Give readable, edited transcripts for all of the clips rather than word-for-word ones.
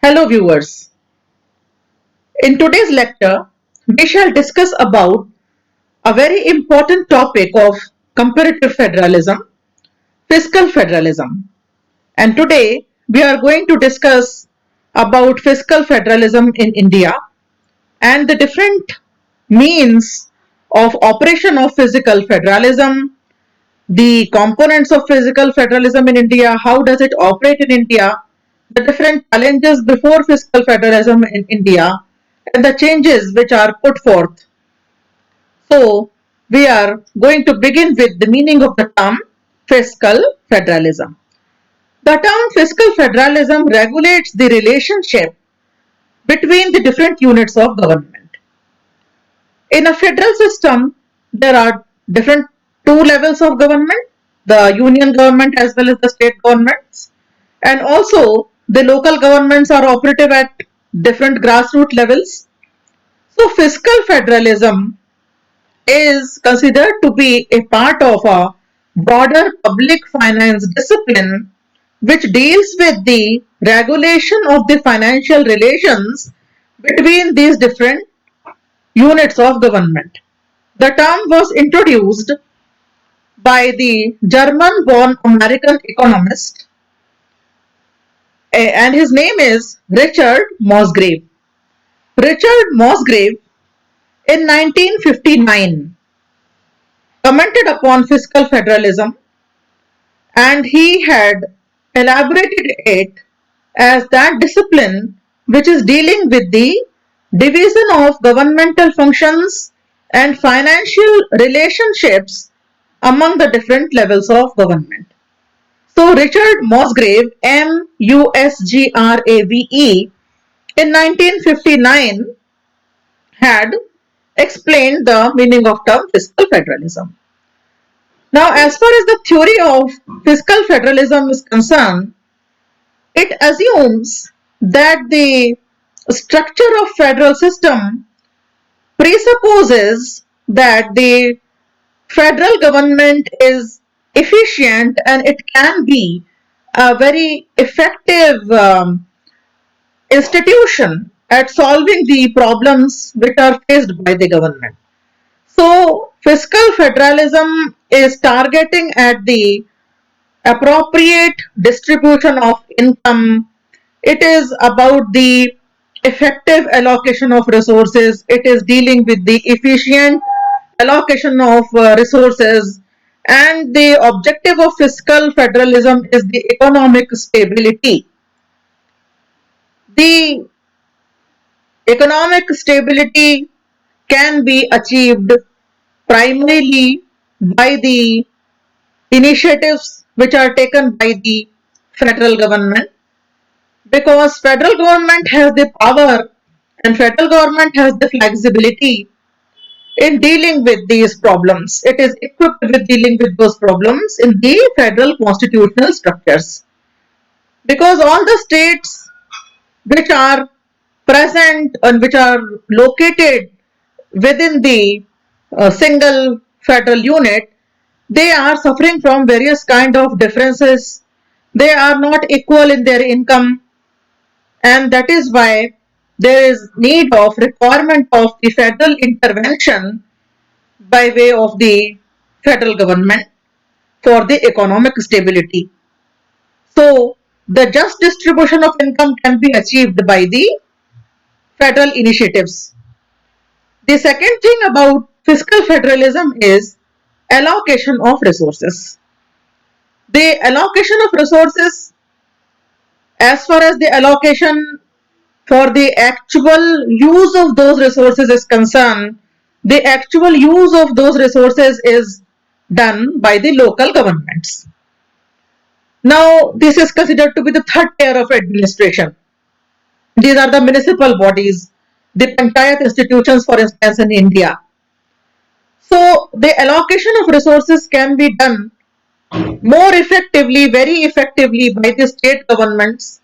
Hello viewers. In today's lecture, we shall discuss about a very important topic of comparative federalism, fiscal federalism. And today we are going to discuss about fiscal federalism in India and the different means of operation of fiscal federalism, the components of physical federalism in India, how does it operate in India, the different challenges before fiscal federalism in India, and the changes which are put forth. So, we are going to begin with the meaning of the term fiscal federalism. The term fiscal federalism regulates the relationship between the different units of government. In a federal system, there are different two levels of government, the union government as well as the state governments, and also the local governments are operative at different grassroots levels. So, fiscal federalism is considered to be a part of a broader public finance discipline which deals with the regulation of the financial relations between these different units of government. The term was introduced by the German born American economist, and his name is Richard Musgrave. Richard Musgrave in 1959 commented upon fiscal federalism, and he had elaborated it as that discipline which is dealing with the division of governmental functions and financial relationships among the different levels of government. So Richard Musgrave, Musgrave, in 1959 had explained the meaning of term fiscal federalism. Now, as far as the theory of fiscal federalism is concerned, it assumes that the structure of federal system presupposes that the federal government is efficient and it can be a very effective institution at solving the problems which are faced by the government. So, fiscal federalism is targeting at the appropriate distribution of income. It is about the effective allocation of resources. It is dealing with the efficient allocation of resources. And the objective of fiscal federalism is the economic stability. The economic stability can be achieved primarily by the initiatives which are taken by the federal government, because federal government has the power and federal government has the flexibility in dealing with these problems. It is equipped with dealing with those problems in the federal constitutional structures, because all the states which are present and which are located within the single federal unit, they are suffering from various kind of differences. They are not equal in their income, and that is why there is need of requirement of the federal intervention by way of the federal government for the economic stability. So the just distribution of income can be achieved by the federal initiatives. The second thing about fiscal federalism is allocation of resources. The allocation of resources, as far as the allocation for the actual use of those resources is concerned, the actual use of those resources is done by the local governments. Now, this is considered to be the third tier of administration. These are the municipal bodies, the panchayat institutions, for instance, in India. So, the allocation of resources can be done more effectively, very effectively by the state governments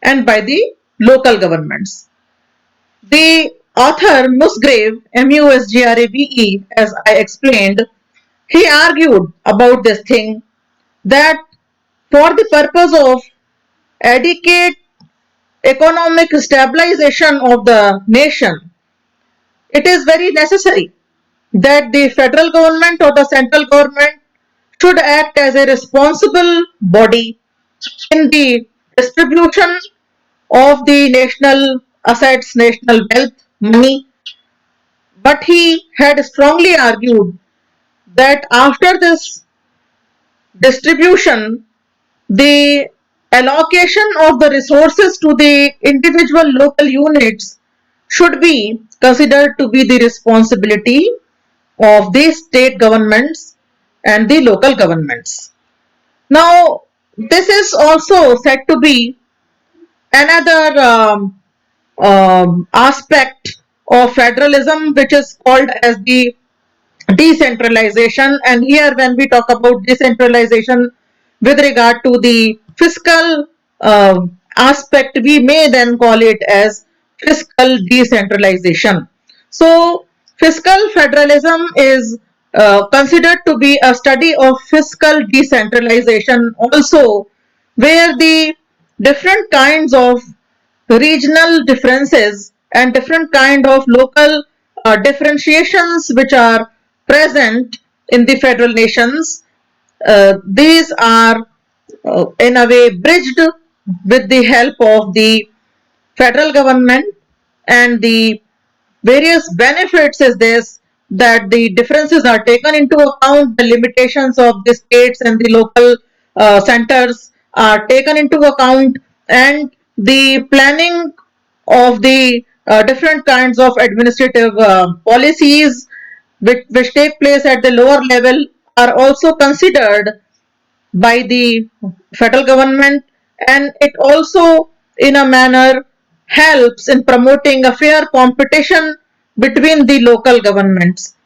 and by the local governments. The author Musgrave, Musgrave, as I explained, he argued about this thing that for the purpose of adequate economic stabilization of the nation, it is very necessary that the federal government or the central government should act as a responsible body in the distribution of the national assets, national wealth, money. But he had strongly argued that after this distribution, the allocation of the resources to the individual local units should be considered to be the responsibility of the state governments and the local governments. Now, this is also said to be another aspect of federalism, which is called as the decentralization. And here, when we talk about decentralization with regard to the fiscal aspect, we may then call it as fiscal decentralization. So, fiscal federalism is considered to be a study of fiscal decentralization, also where the different kinds of regional differences and different kind of local differentiations which are present in the federal nations, these are in a way bridged with the help of the federal government, and the various benefits is this, that the differences are taken into account, the limitations of the states and the local centers are taken into account, and the planning of the different kinds of administrative policies which take place at the lower level are also considered by the federal government, and it also in a manner helps in promoting a fair competition between the local governments.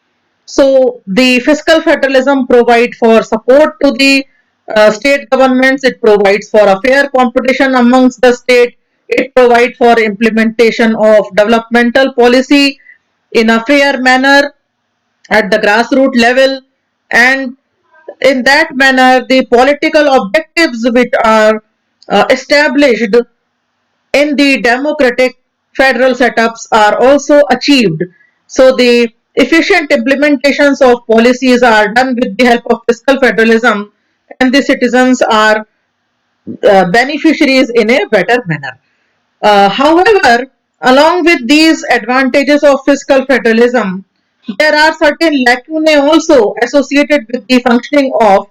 So the fiscal federalism provides for support to the state governments, it provides for a fair competition amongst the state, it provides for implementation of developmental policy in a fair manner at the grassroots level, and in that manner the political objectives which are established in the democratic federal setups are also achieved. So the efficient implementations of policies are done with the help of fiscal federalism, and the citizens are beneficiaries in a better manner. However, along with these advantages of fiscal federalism, there are certain lacunae also associated with the functioning of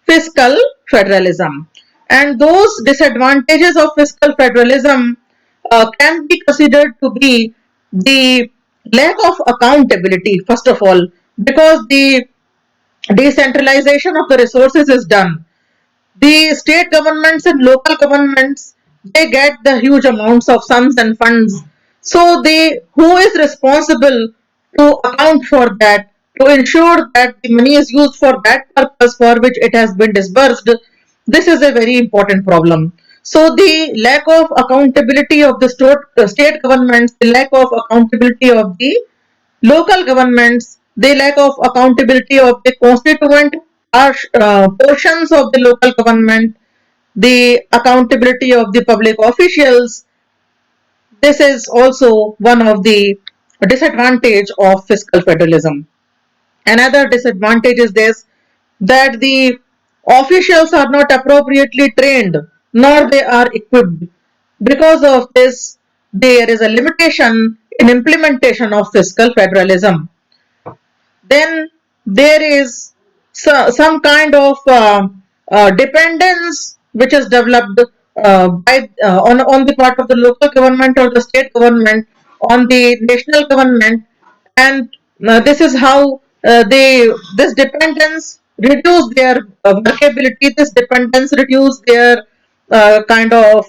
fiscal federalism. And those disadvantages of fiscal federalism can be considered to be the lack of accountability, first of all, because the decentralization of the resources is done. The state governments and local governments, they get the huge amounts of sums and funds, so they, who is responsible to account for that, to ensure that the money is used for that purpose for which it has been disbursed, this is a very important problem. So the lack of accountability of the state governments, the lack of accountability of the local governments, the lack of accountability of the constituent portions of the local government, the accountability of the public officials. This is also one of the disadvantage of fiscal federalism. Another disadvantage is this, that the officials are not appropriately trained nor they are equipped. Because of this, there is a limitation in implementation of fiscal federalism. Then there is some kind of dependence which is developed on the part of the local government or the state government on the national government, and this is how they, this dependence reduce their workability, this dependence reduce their kind of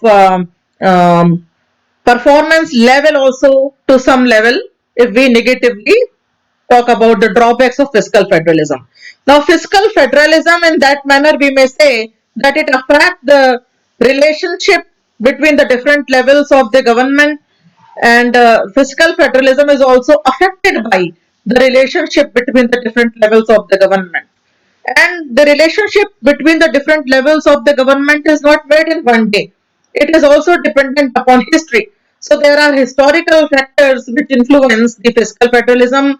performance level also to some level, if we negatively talk about the drawbacks of fiscal federalism. Now, fiscal federalism, in that manner, we may say that it affects the relationship between the different levels of the government, and fiscal federalism is also affected by the relationship between the different levels of the government. And the relationship between the different levels of the government is not made in one day. it is also dependent upon history. So there are historical factors which influence the fiscal federalism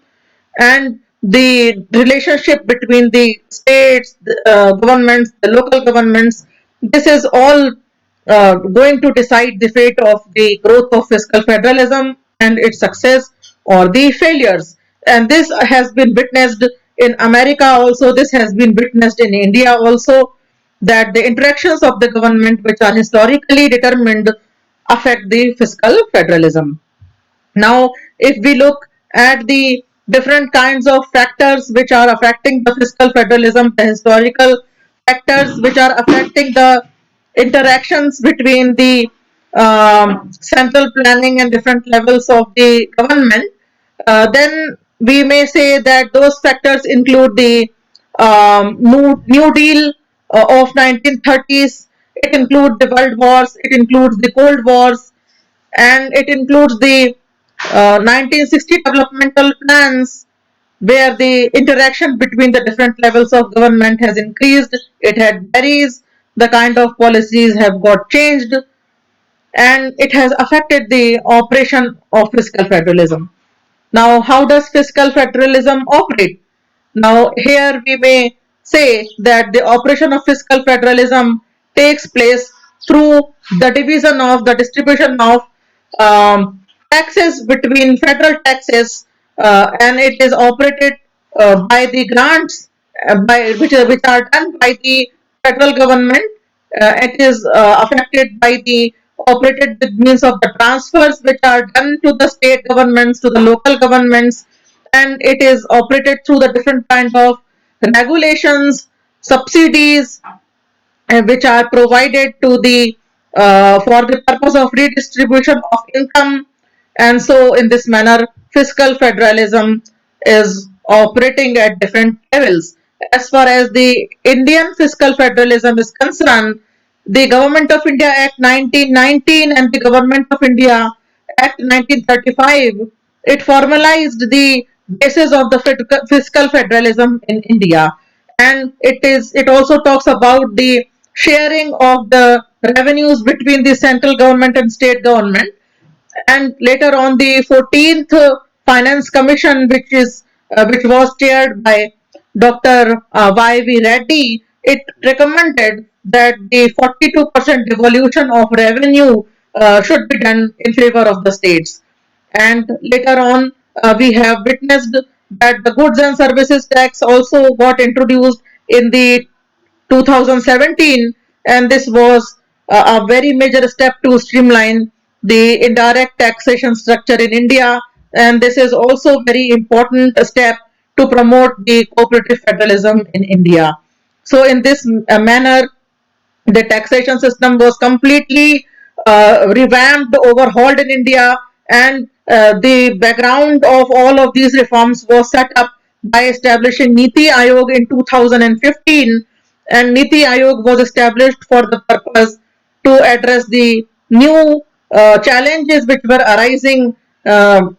and the relationship between the states, the, governments, the local governments. This is all going to decide the fate of the growth of fiscal federalism and its success or the failures. And this has been witnessed in America also, this has been witnessed in India also, that the interactions of the government, which are historically determined, affect the fiscal federalism. Now, if we look at the different kinds of factors which are affecting the fiscal federalism, the historical factors which are affecting the interactions between the central planning and different levels of the government, then we may say that those factors include the New Deal of 1930s. It includes the World Wars. It includes the Cold Wars, and it includes the 1960 developmental plans, where the interaction between the different levels of government has increased. It had varies. The kind of policies have got changed, and it has affected the operation of fiscal federalism. Now, how does fiscal federalism operate? Now, here we may say that the operation of fiscal federalism takes place through the division of the distribution of taxes between federal taxes, and it is operated by the grants which are done by the federal government. It is affected by the operated with means of the transfers which are done to the state governments, to the local governments, and it is operated through the different kind of regulations, subsidies, which are provided to the for the purpose of redistribution of income. And so in this manner fiscal federalism is operating at different levels. As far as the Indian fiscal federalism is concerned, the Government of India Act 1919 and the Government of India Act 1935, it formalized the basis of the fiscal federalism in India. And it also talks about the sharing of the revenues between the central government and state government. And later on, the 14th Finance Commission, which was chaired by Dr. Y.V. Reddy, it recommended that the 42% devolution of revenue should be done in favor of the states. And later on, we have witnessed that the goods and services tax also got introduced in the 2017, and this was a very major step to streamline the indirect taxation structure in India, and this is also very important step to promote the cooperative federalism in India. So in this manner, the taxation system was completely revamped, overhauled in India, and the background of all of these reforms was set up by establishing Niti Aayog in 2015. And Niti Aayog was established for the purpose to address the new challenges which were arising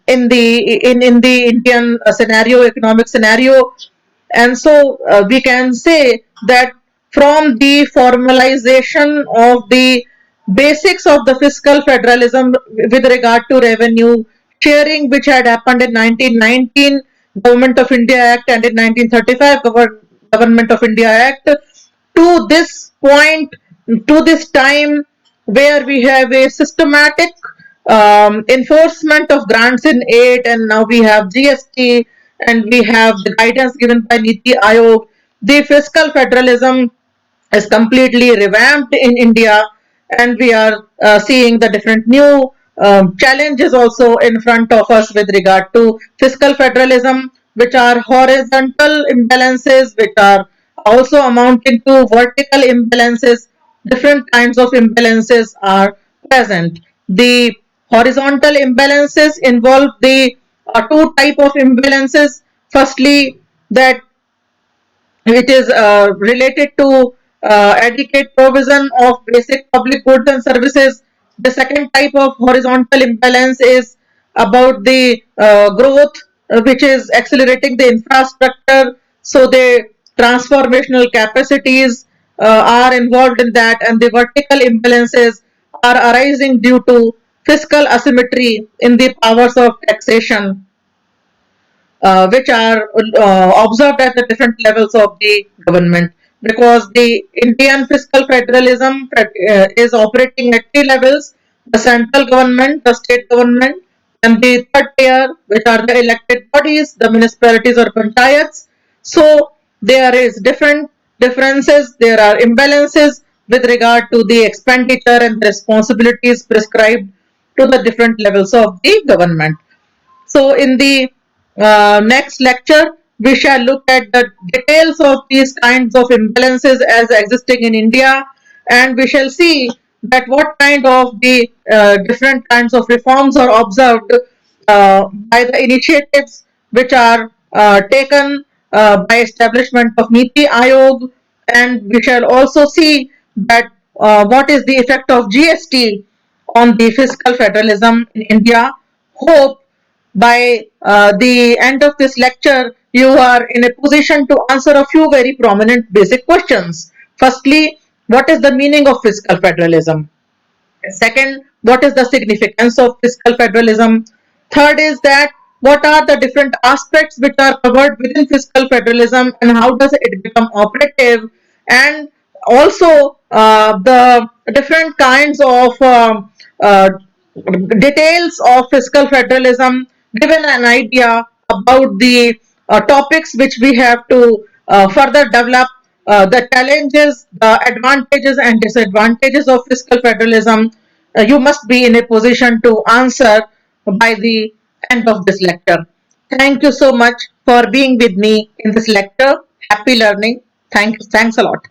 in the Indian scenario, economic scenario. And so we can say that from the formalization of the basics of the fiscal federalism with regard to revenue sharing, which had happened in 1919 Government of India Act and in 1935 Government of India Act, to this point, to this time where we have a systematic enforcement of grants in aid, and now we have GST and we have the guidance given by Niti Aayog. The fiscal federalism is completely revamped in India, and we are seeing the different new challenges also in front of us with regard to fiscal federalism, which are horizontal imbalances, which are also amounting to vertical imbalances. Different kinds of imbalances are present. The horizontal imbalances involve the two type of imbalances. Firstly, that which is related to adequate provision of basic public goods and services. The second type of horizontal imbalance is about the growth, which is accelerating the infrastructure. So the transformational capacities are involved in that, and the vertical imbalances are arising due to fiscal asymmetry in the powers of taxation, which are observed at the different levels of the government. Because the Indian fiscal federalism is operating at three levels: the central government, the state government, and the third tier, which are the elected bodies, the municipalities or panchayats. So there is differences, there are imbalances with regard to the expenditure and the responsibilities prescribed to the different levels of the government. So, in the next lecture, we shall look at the details of these kinds of imbalances as existing in India, and we shall see that what kind of the different kinds of reforms are observed by the initiatives which are taken by establishment of Niti Aayog, and we shall also see that what is the effect of GST on the fiscal federalism in India. Hope by the end of this lecture, you are in a position to answer a few very prominent basic questions. Firstly, what is the meaning of fiscal federalism? Second, what is the significance of fiscal federalism? Third is that what are the different aspects which are covered within fiscal federalism and how does it become operative? And also the different kinds of details of fiscal federalism, given an idea about the topics which we have to further develop, the challenges, the advantages and disadvantages of fiscal federalism. You must be in a position to answer by the end of this lecture. Thank you so much for being with me in this lecture. Happy learning. Thanks a lot.